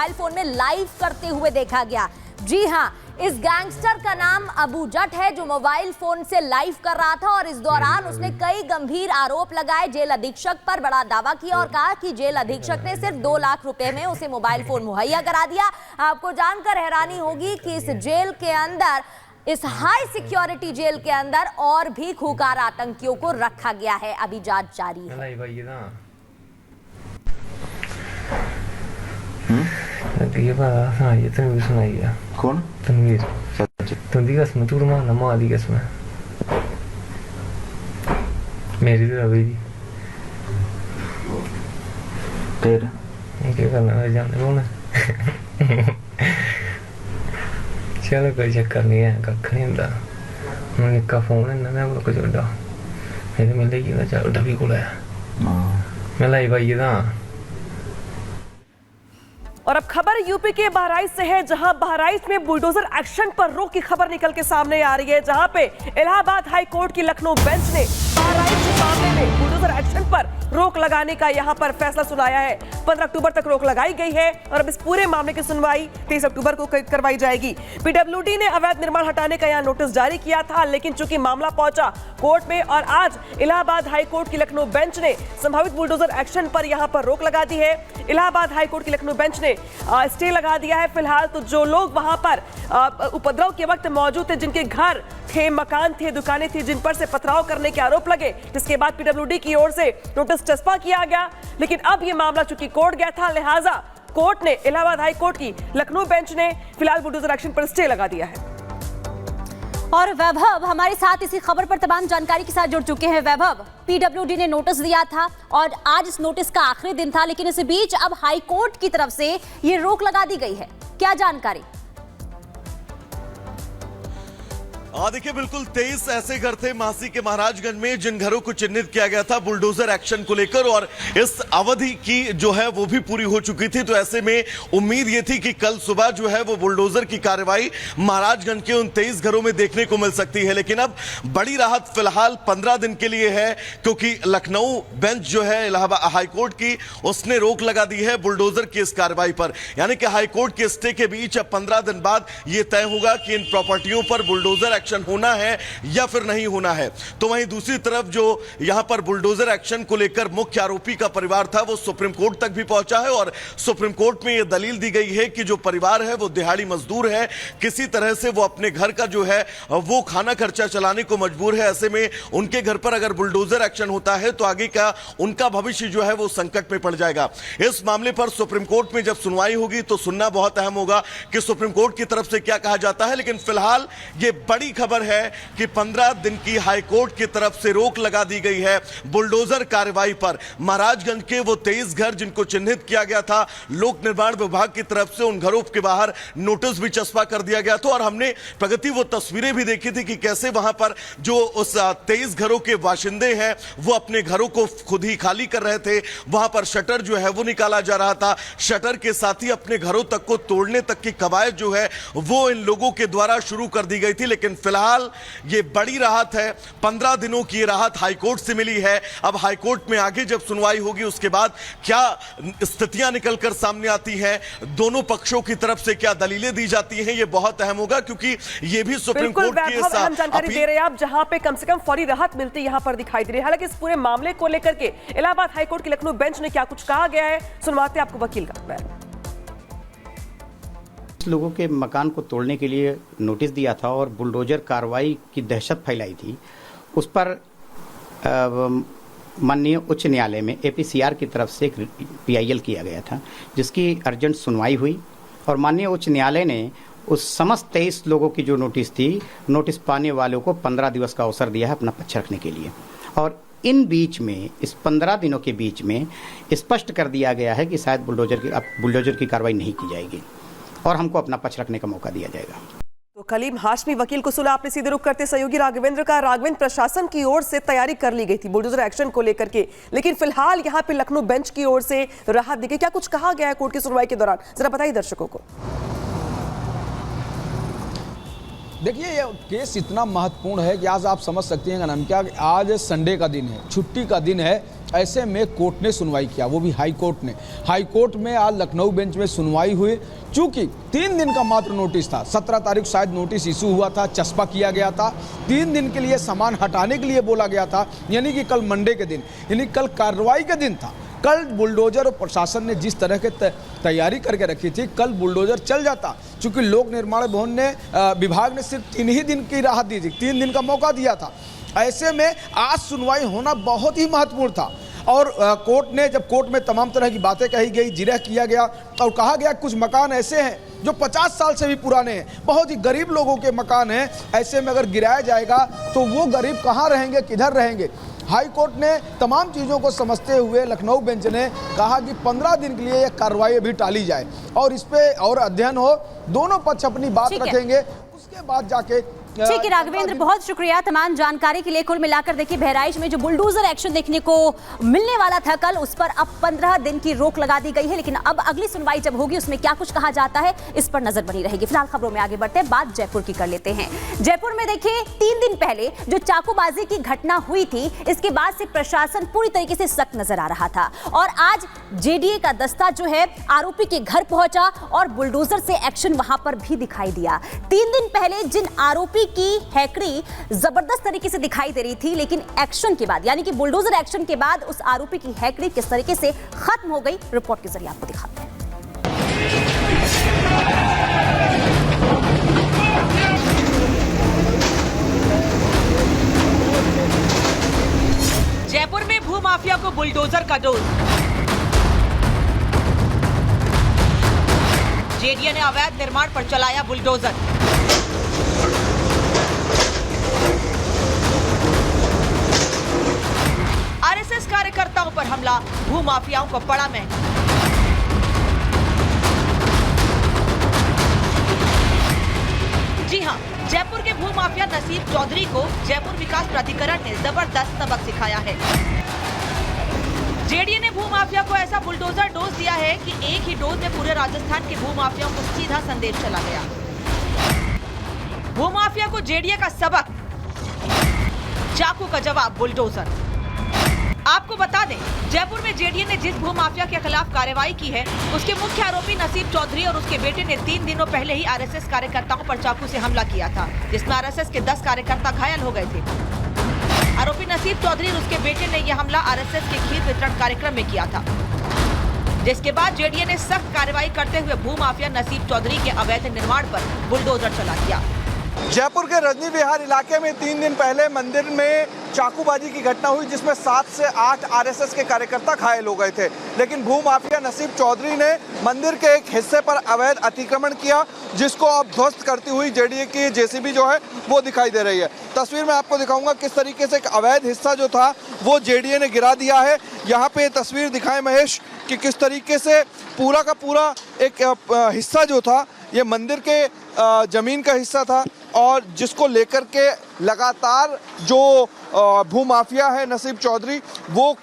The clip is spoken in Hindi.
मोबाइल फोन में लाइव करते हुए देखा गया। जी हां, इस गैंगस्टर का नाम अबू जट है, जो मोबाइल फोन से लाइव कर रहा था और इस दौरान उसने कई गंभीर आरोप लगाए जेल अधीक्षक पर। बड़ा दावा किया और कहा कि जेल अधीक्षक ने सिर्फ 2 लाख रुपए में उसे मोबाइल फोन मुहैया करा दिया। आपको जानकर हैरानी होगी कि इस जेल के अंदर, इस हाई सिक्योरिटी जेल के अंदर और भी खूंखार आतंकियों को रखा गया है। अभी जांच जारी है। ये तनवीर सुनाई है। कौन? तनवीर। तुंदी कसम तू रमा नमा आदि कसम मेरी तो अभी तेरा क्या करना है जाने को ना। चलो कोई चक्कर नहीं है, कख नहीं होता। मैं निक्का फोन है ना, मैं वो कुछ उड़ा मेरे मिले की ना चल डबी को लाया मैं लाई भाई ना। और अब खबर यूपी के बहराइच से है, जहां बहराइच में बुलडोजर एक्शन पर रोक की खबर निकल के सामने आ रही है, जहां पे इलाहाबाद हाई कोर्ट की लखनऊ बेंच ने बहराइच मामले में बुलडोजर एक्शन पर रोक लगाने का यहां पर फैसला सुनाया है। 15 अक्टूबर तक रोक लगाई गई है और अब इस पूरे मामले की सुनवाई 23 अक्टूबर को करवाई जाएगी। पीडब्ल्यूडी ने अवैध निर्माण हटाने का यहां नोटिस जारी किया था, लेकिन चूंकि मामला पहुंचा कोर्ट में और आज इलाहाबाद हाई कोर्ट की लखनऊ बेंच ने संभावित बुलडोजर एक्शन पर यहां पर रोक लगा दी है। इलाहाबाद हाई कोर्ट की लखनऊ बेंच ने स्टे लगा दिया है। फिलहाल तो जो लोग वहां पर उपद्रव के वक्त मौजूद थे, जिनके घर थे, मकान थे, दुकानें थी, जिन पर से पथराव करने के आरोप लगे, जिसके बाद पीडब्ल्यूडी की ओर से नोटिस चस्पा किया गया। लेकिन अब यह मामला चूंकि कोर्ट गया था, लिहाजा कोर्ट ने, इलाहाबाद हाई कोर्ट की लखनऊ बेंच ने फिलहाल बुलडोजर एक्शन पर स्टे लगा दिया है। और वैभव हमारे साथ इसी खबर पर तमाम जानकारी के साथ जुड़ चुके हैं। वैभव, पीडब्ल्यूडी ने नोटिस दिया था और आज इस नोटिस का आखिरी दिन था, लेकिन इस बीच अब हाई कोर्ट की तरफ से ये रोक लगा दी गई है, क्या जानकारी? देखिए, बिल्कुल 23 ऐसे घर थे मासी के महाराजगंज में जिन घरों को चिन्हित किया गया था बुलडोजर एक्शन को लेकर, और इस अवधि की जो है वो भी पूरी हो चुकी थी। तो ऐसे में उम्मीद ये थी कि कल सुबह जो है वो बुलडोजर की कार्रवाई महाराजगंज के उन 23 घरों में देखने को मिल सकती है। लेकिन अब बड़ी राहत फिलहाल 15 दिन के लिए है, क्योंकि लखनऊ बेंच जो है इलाहाबाद हाईकोर्ट की, उसने रोक लगा दी है बुलडोजर की इस कार्रवाई पर। यानी कि हाईकोर्ट के स्टे के बीच अब 15 दिन बाद यह तय होगा कि इन प्रॉपर्टियों पर बुलडोजर एक्शन होना है या फिर नहीं होना है। तो वहीं दूसरी तरफ जो यहां पर बुलडोजर एक्शन को लेकर मुख्य आरोपी का परिवार था, वो सुप्रीम कोर्ट तक भी पहुंचा है और सुप्रीम कोर्ट में यह दलील दी गई है कि जो परिवार है वो दिहाड़ी मजदूर है, किसी तरह से वो अपने घर का जो है वो खाना खर्चा चलाने को मजबूर है। ऐसे में उनके घर पर अगर बुलडोजर एक्शन होता है तो आगे का उनका भविष्य जो है वो संकट में पड़ जाएगा। इस मामले पर सुप्रीम कोर्ट में जब सुनवाई होगी तो सुनना बहुत अहम होगा कि सुप्रीम कोर्ट की तरफ से क्या कहा जाता है। लेकिन फिलहाल ये बड़ी खबर है कि 15 दिन की हाईकोर्ट की तरफ से रोक लगा दी गई है बुलडोजर कार्रवाई पर। महाराजगंज के वो 23 घर जिनको चिन्हित किया गया था, लोक निर्माण विभाग की तरफ से उन घरों के बाहर नोटिस भी चस्पा कर दिया गया था और हमने प्रगति वो तस्वीरें भी देखी थी कि कैसे वहां पर जो उस 23 घरों के बाशिंदे हैं वो अपने घरों को खुद ही खाली कर रहे थे। वहां पर शटर जो है वो निकाला जा रहा था, शटर के साथ ही अपने घरों तक को तोड़ने तक की कवायद जो है वो इन लोगों के द्वारा शुरू कर दी गई थी। लेकिन फिलहाल ये बड़ी राहत है, 15 दिनों की राहत हाईकोर्ट से मिली है। अब हाईकोर्ट में आगे जब सुनवाई होगी उसके बाद क्या स्थितियां निकलकर सामने आती हैं, दोनों पक्षों की तरफ से क्या दलीलें दी जाती हैं, ये बहुत अहम होगा, क्योंकि ये भी सुप्रीम कोर्ट की हम जानकारी दे रहे हैं आप, जहां पे कम से कम फौरी राहत मिलती यहां पर दिखाई दे रही है। हालांकि इस पूरे मामले को लेकर के इलाहाबाद हाईकोर्ट की लखनऊ बेंच ने क्या कुछ कहा गया है, सुनवाते आपको वकील का बयान। लोगों के मकान को तोड़ने के लिए नोटिस दिया था और बुलडोजर कार्रवाई की दहशत फैलाई थी, उस पर माननीय उच्च न्यायालय में एपीसीआर की तरफ से एक पीआईएल किया गया था, जिसकी अर्जेंट सुनवाई हुई और माननीय उच्च न्यायालय ने उस समस्त 23 लोगों की जो नोटिस थी, नोटिस पाने वालों को 15 दिवस का अवसर दिया है अपना पक्ष रखने के लिए। और इन बीच में, इस 15 दिनों के बीच में स्पष्ट कर दिया गया है कि शायद बुलडोजर की कार्रवाई नहीं की जाएगी और हमको अपना पक्ष रखने का मौका दिया जाएगा। तो कलीम हाशमी वकील को सुना आपने। सीधे रुख करते सहयोगी राघवेंद्र का। राघवेंद्र, प्रशासन की ओर से तैयारी कर ली गई थी बुलडोजर एक्शन को लेकर के, लेकिन फिलहाल यहां पे लखनऊ बेंच की ओर से राहत दी गई, क्या कुछ कहा गया है कोर्ट की सुनवाई के दौरान, जरा बताइए दर्शकों को। देखिए, ये केस इतना महत्वपूर्ण है कि आज आप समझ सकते हैं क्या, आज संडे का दिन है, छुट्टी का दिन है, ऐसे में कोर्ट ने सुनवाई किया, वो भी हाई कोर्ट ने। हाई कोर्ट में आज लखनऊ बेंच में सुनवाई हुई। चूंकि 3 दिन का मात्र नोटिस था, 17 तारीख शायद नोटिस इशू हुआ था, चस्पा किया गया था, 3 दिन के लिए सामान हटाने के लिए बोला गया था, यानी कि कल मंडे के दिन, यानी कल कार्रवाई का दिन था। कल बुलडोजर और प्रशासन ने जिस तरह के तैयारी करके रखी थी, कल बुलडोजर चल जाता। चूंकि लोक निर्माण भवन ने विभाग ने सिर्फ 3 ही दिन की राहत दी थी, 3 दिन का मौका दिया था। ऐसे में आज सुनवाई होना बहुत ही महत्वपूर्ण था। और कोर्ट ने, जब कोर्ट में तमाम तरह की बातें कही गई, जिरह किया गया और कहा गया कुछ मकान ऐसे हैं जो 50 साल से भी पुराने हैं, बहुत ही गरीब लोगों के मकान हैं, ऐसे में अगर गिराया जाएगा तो वो गरीब कहाँ रहेंगे, किधर रहेंगे। हाई कोर्ट ने तमाम चीज़ों को समझते हुए लखनऊ बेंच ने कहा कि 15 दिन के लिए यह कार्रवाई अभी टाली जाए और इस पे और अध्ययन हो, दोनों पक्ष अपनी बात रखेंगे, उसके बाद जाके। ठीक है राघवेंद्र, बहुत शुक्रिया तमाम जानकारी के लिए। कुल मिलाकर देखिए, बहराइच में जो बुलडोजर एक्शन देखने को मिलने वाला था कल, उस पर अब 15 दिन की रोक लगा दी गई है। लेकिन अब अगली सुनवाई जब होगी उसमें क्या कुछ कहा जाता है, इस पर नजर बनी रहेगी। फिलहाल खबरों में आगे बढ़ते हैं, बात जयपुर की कर लेते हैं। जयपुर में देखिए, 3 दिन पहले जो चाकूबाजी की घटना हुई थी, इसके बाद से प्रशासन पूरी तरीके से सख्त नजर आ रहा था और आज जेडीए का दस्ता जो है आरोपी के घर पहुंचा और बुलडोजर से एक्शन वहां पर भी दिखाई दिया। 3 दिन पहले जिन आरोपी की हैकड़ी जबरदस्त तरीके से दिखाई दे रही थी, लेकिन एक्शन के बाद, यानी कि बुलडोजर एक्शन के बाद उस आरोपी की हैकड़ी किस तरीके से खत्म हो गई, रिपोर्ट के जरिए आपको दिखाते हैं। जयपुर में भूमाफिया को बुलडोजर का डोज। जेडीए ने अवैध निर्माण पर चलाया बुलडोजर। आरएसएस कार्यकर्ताओं पर हमला, भूमाफियाओं को पड़ा महंगा। जी हां, जयपुर के भूमाफिया नसीब चौधरी को जयपुर विकास प्राधिकरण ने जबरदस्त सबक सिखाया है। जेडीए ने भूमाफिया को ऐसा बुलडोजर डोज दिया है कि एक ही डोज में पूरे राजस्थान के भूमाफियाओं को सीधा संदेश चला गया। भूमाफिया को जेडीए का सबक, चाकू का जवाब बुलडोजर। आपको बता दें, जयपुर में जेडीए ने जिस भूमाफिया के खिलाफ कार्रवाई की है, उसके मुख्य आरोपी नसीब चौधरी और उसके बेटे ने 3 दिनों पहले ही आरएसएस कार्यकर्ताओं पर चाकू से हमला किया था, जिसमें आरएसएस के 10 कार्यकर्ता घायल हो गए थे। आरोपी नसीब चौधरी और उसके बेटे ने यह हमला आरएसएस के खीर वितरण कार्यक्रम में किया था, जिसके बाद जेडीए ने सख्त कार्रवाई करते हुए भूमाफिया नसीब चौधरी के अवैध निर्माण पर बुलडोजर चला दिया। जयपुर के रजनी विहार इलाके में 3 दिन पहले मंदिर में चाकूबाजी की घटना हुई, जिसमें 7 से 8 आरएसएस के कार्यकर्ता घायल हो गए थे। लेकिन भूमाफिया नसीब चौधरी ने मंदिर के एक हिस्से पर अवैध अतिक्रमण किया, जिसको अब ध्वस्त करती हुई जेडीए की जेसीबी जो है वो दिखाई दे रही है। तस्वीर में आपको दिखाऊंगा किस तरीके से एक अवैध हिस्सा जो था वो जेडीए ने गिरा दिया है। यहाँ पे तस्वीर दिखाएं महेश कि किस तरीके से पूरा का पूरा एक हिस्सा जो था ये मंदिर के जमीन का हिस्सा था और जिसको लेकर के लगातार जो भूमाफिया है नसीब चौधरी वो